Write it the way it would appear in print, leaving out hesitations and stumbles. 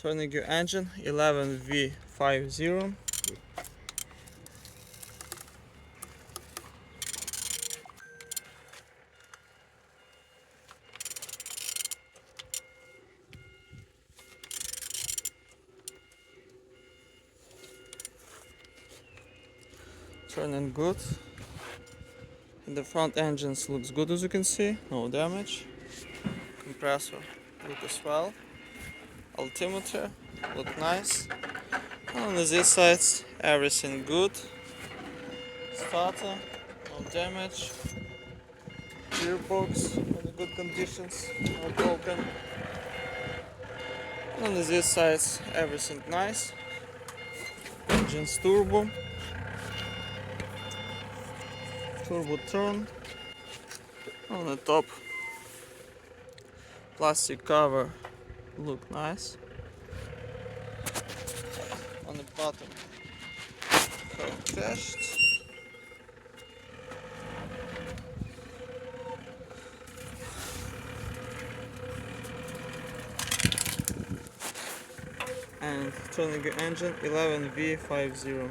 Turning your engine 11V50. Turning good. And the front engines looks good, as you can see, no damage. Compressor look as well. Altimeter look nice. On these sides everything good. Starter, no damage. Gearbox in good conditions, no broken. On these sides everything nice. Engine's turbo turn. On the top plastic cover look nice. On the bottom crashed. And turning your engine 11V50.